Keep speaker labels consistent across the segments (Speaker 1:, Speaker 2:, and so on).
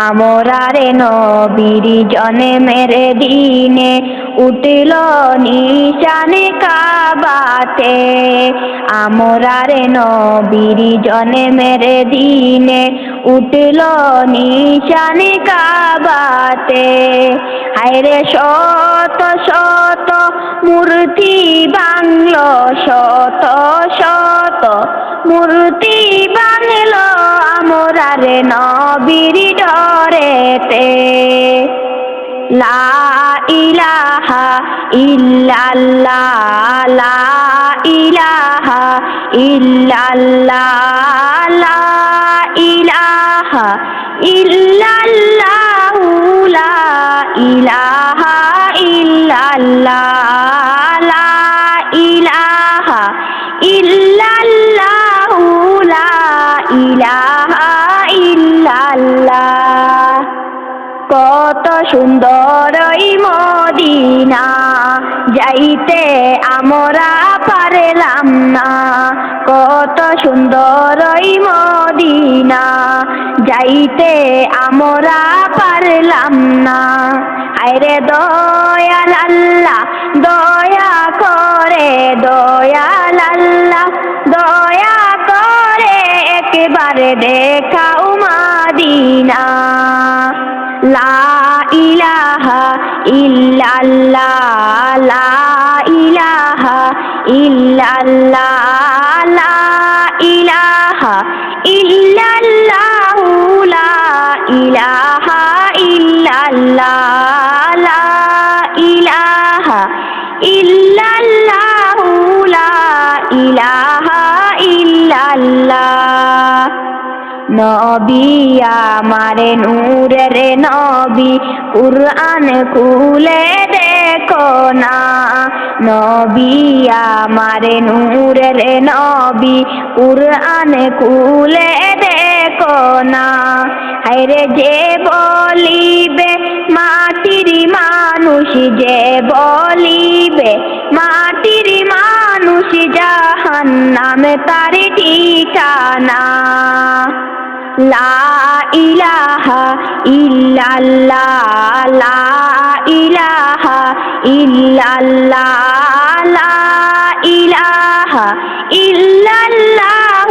Speaker 1: আমরারে নবীর জন্মের দিনে উঠল নিশানে কাবাতে। আমরারে নবীর জন্মের দিনে উঠল নিশানে কাবাতে। হায়রে শত শত মূর্তি বাংল, শত শত মূর্তি বাংল আমরারে নবীর ডরেতে। লা ইলাহা ইল্লাল্লাহ, লা ইলাহা ইল্লাল্লাহ, লা ইলাহা ইল্লাল্লাহ, লা ইলাহা ইল্লাল্লাহ, লা ইলাহা ইল্লাল্লাহ, লা ইলাহা ইল্লাল্লাহ। কত সুন্দর এই মদিনা, যাইতে আমরা পারলাম না। কত সুন্দর এই মদিনা, যাইতে আমরা পারলাম না। আরে দয়াল আল্লাহ দয়া করে, দয়াল আল্লাহ দয়া করে, একবারে দেখাও মদিনা। লা ইলাহা ইল্লাল্লাহ, লা ইলাহা ইল্লাল্লাহ, লা ইলাহা ইল্লাল্লাহ, লা ইলাহা ইল্লাল্লাহ, লা ইলাহা ইল্লাল্লাহ, লা ইলাহা ইল্লাল্লাহ। নবী আমারে নূরের নবী, কুরআন খুলে দেখো না। নবী আমারে নূরের নবী, কুরআন খুলে দেখো না। হায়রে যে বলিবে মাটির মানুষ, যে বলিবে মাটির মানুষ, জাহান্নামে তার ঠিকানা। লা ইলাহা ইল্লাল্লাহ, লা ইলাহা ইল্লাল্লাহ, লা ইলাহা ইল্লাল্লাহ,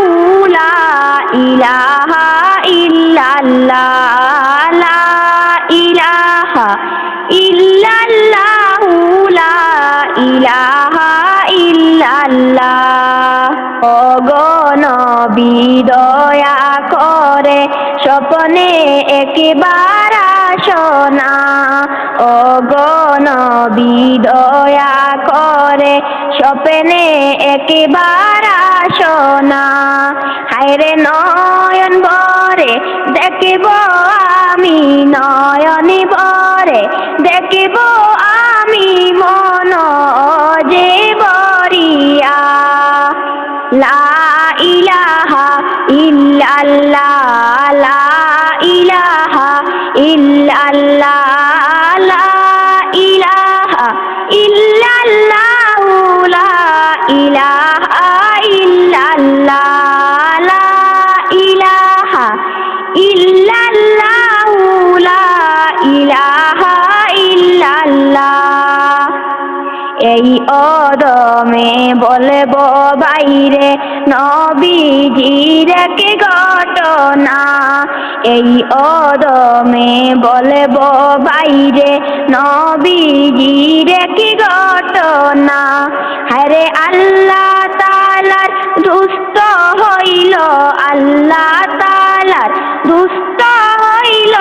Speaker 1: লা ইলাহা ইল্লাল্লাহ, লা ইলাহা ইল্লাল্লাহ, লা ইলাহা ইল্লাল্লাহ। ওগো নবী দয়া করে স্বপ্নে একবার আসো না। ওগো নবী দয়া করে স্বপ্নে একবার আসো না। হায়রে নয়ন ভরে দেখব আমি, নয়ন ভরে দেখব আমি, মন যে বরিয়া। লা ইলাহা ইল্লাল্লাহ, লা ইলাহা ইল্লাল্লাহ, লা ইলাহা ইল্লাল্লাহ, লা ইলাহা ইল্লাল্লাহ, লা ইলাহা ইল্লাল্লাহ, লা ইলাহা ইল্লাল্লাহ। এই অদমে বলবো বাইরে নবীজির কি ঘটনা। এই অদমে বলবো বাইরে নবীজির কি ঘটনা। হরে আল্লাহ তাআলার দুষ্ট হইল, আল্লাহ তাআলার দুষ্ট হইল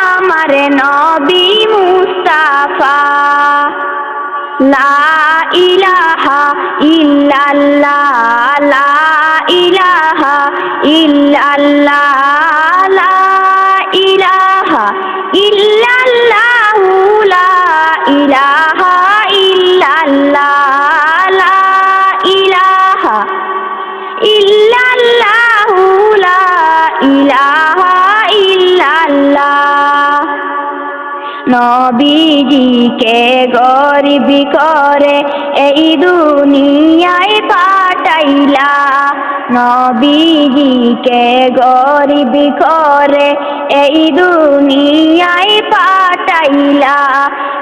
Speaker 1: আমার নবী মুস্তাফা। লা ইলাহা ইল্লাল্লাহ, লা ইলাহা ইল্লাল্লাহ, লা ইলাহা ইল্লাল্লাহ, লা ইলাহা ইল্লাল্লাহ, লা ইলাহা ইল্লাল্লাহ, লা ইলাহা ইল্লাল্লাহ। নবীজিকে গরিব করে এই দুনিয়ায় পাঠাইলা। নবীজিকে গরিব করে এই দুনিয়ায় পাঠাইলা।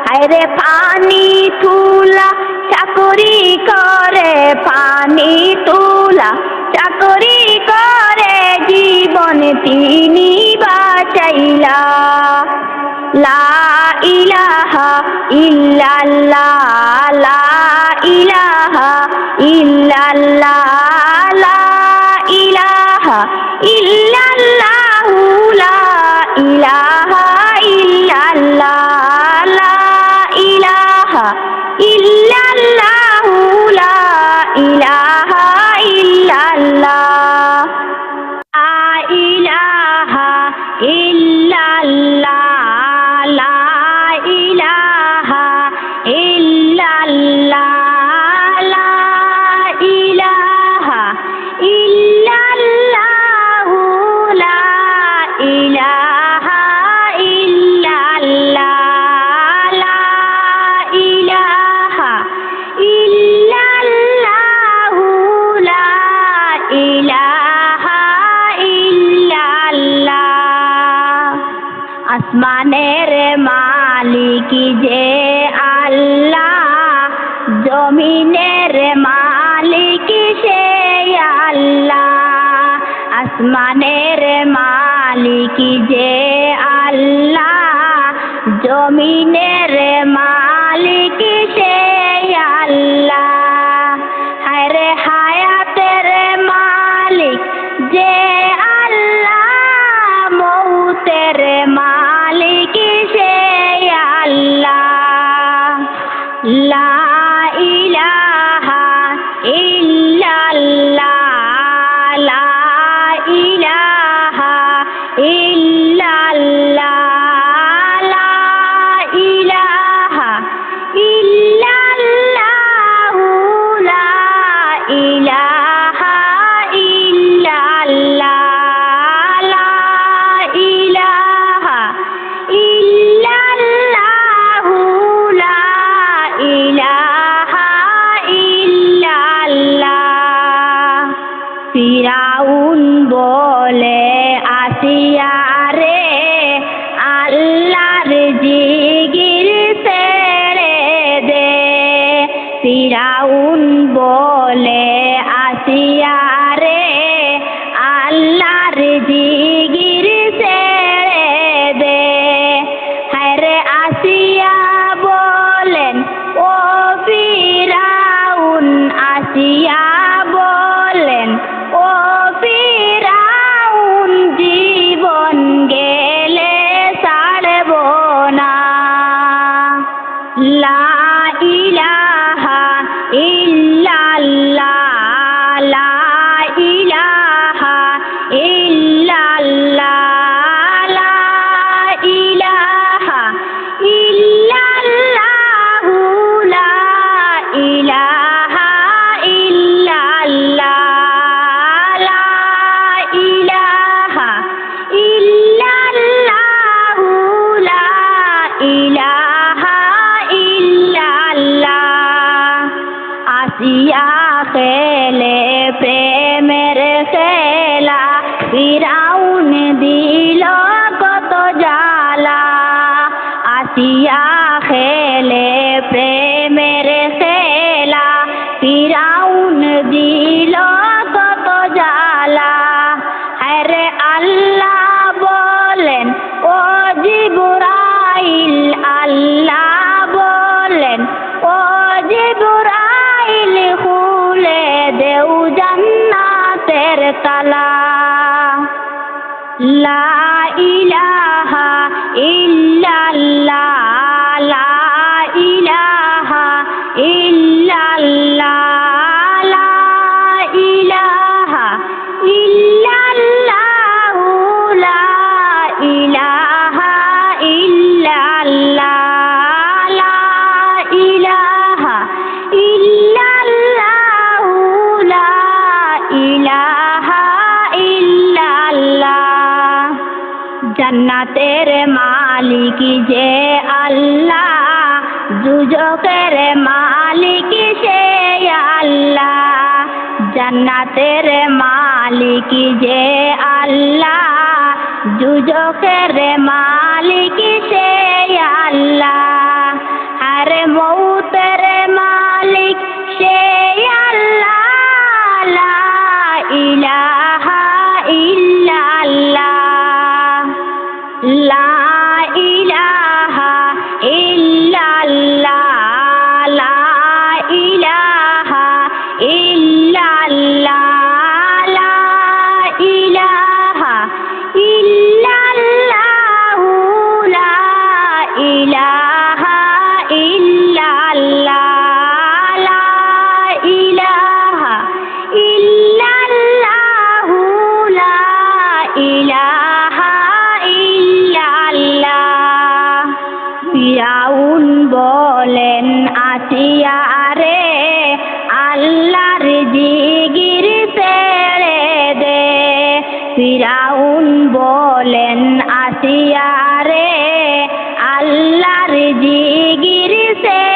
Speaker 1: হায়রে পানি তুলা চাকরি করে, পানি তুলা চাকরি করে জীবন তিনি বাঁচাইলা। লা ইলাহা ইল্লাল্লাহ, লা ইলাহা ইল্লাল্লাহ, লা ইলাহা ইল্লাল্লাহু, লা ইলাহা ইল্লাল্লাহ, লা ইলাহা ইল্লাল্লাহু, লা ইলাহা ইল্লাল্লাহ। লা ইলাহা ইল্লাল্লাহ, লা ইলাহা ইল্লাল্লাহ, লা ইলাহা ইল্লাল্লাহু, লা ইলাহা ইল্লাল্লাহ, লা ইলাহা ইল্লাল্লাহু, লা ইলাহা ইল্লাল্লাহ। আসমানের মালিক যে আল্লাহ, জমিনের মালিক সে আল্লাহ। আসমানের মালিক যে আল্লাহ, জমিনের মালিক সে আল্লাহ। হায়রে হায়াতের মালিক যে আল্লাহ, মৌতের মালিক সে আল্লাহ। লা ইলাহা ইল্লাল্লাহ, লা ইলাহা ইল্লাল্লাহ, লা ইলাহা ইল্লাল্লাহু, লা ইলাহা ইল্লাল্লাহ, লা ইলাহা ইল্লাল্লাহু, লা ইলাহা ইল্লাল্লাহ। ফিরাউন বলে আসিয়া রে, আল্লাহর জিগির ছেড়ে দে। ফিরাউন বলে আসিয়া রে, আল্লাহর জিগির ছেড়ে দে। হায়রে আসিয়া বলেন ও ফিরাউন, আসিয়া বলেন ও ফিরাউন, জীবন গেলে ছাড়ব না। লা ইলাহা ইল্লাল্লাহ, লা ইলাহা ইল্লাল্লাহ, লা ইলাহা ইল্লাল্লাহু, লা ইলাহা ইল্লাল্লাহ, লা ইলাহা ইল্লাল্লাহু, লা ইলাহা ইল্লাল্লাহ। আসিয়া খেলে প্রেমের খেলা, ফিরাউন দিল কত জ্বালা। আসিয়া খেলে প্রেমের খেলা, ফিরাউন দিল কত জ্বালা। হায়রে আল্লাহ বলেন ও জিবরাইল, আল্লাহ বলেন ও জিবরাইল, খুলে দেও জান্নাতের তালা। লা ইলাহা ইল্লাল্লাহ, লা ইলাহা ইল্লাল্লাহ, লা ইলাহা ইল্লাল্লাহু, লা ইলাহা ইল্লাল্লাহ, লা ইলাহা ইল্লাল্লাহু, লা ইলাহা ইল্লাল্লাহ। জান্নাতের মালিক যে আল্লাহ, দুজকের মালিক সে আল্লাহ। জান্নাতের মালিক যে আল্লাহ, দুজখের মালিক সে আল্লাহ আরে মৌতের মালিক সে আল্লাহ লা ইলাহা ইল্লাল্লাহ লা ইলাহা ইল্লাল্লাহ লা ইলাহা ইল্লাল্লাহ লা ইলাহা ইল্লাল্লাহু লা ইলাহা ইল্লাল্লাহ লা ইলাহা ইল্লাল্লাহু লা ইলাহা ইল্লাল্লাহ ফিরাউন বলেন আসিয়া রে আল্লাহর জিগির ছেড়ে দে ফিরাউন বলেন আসিয়া রে আল্লাহর জিগির ছেড়ে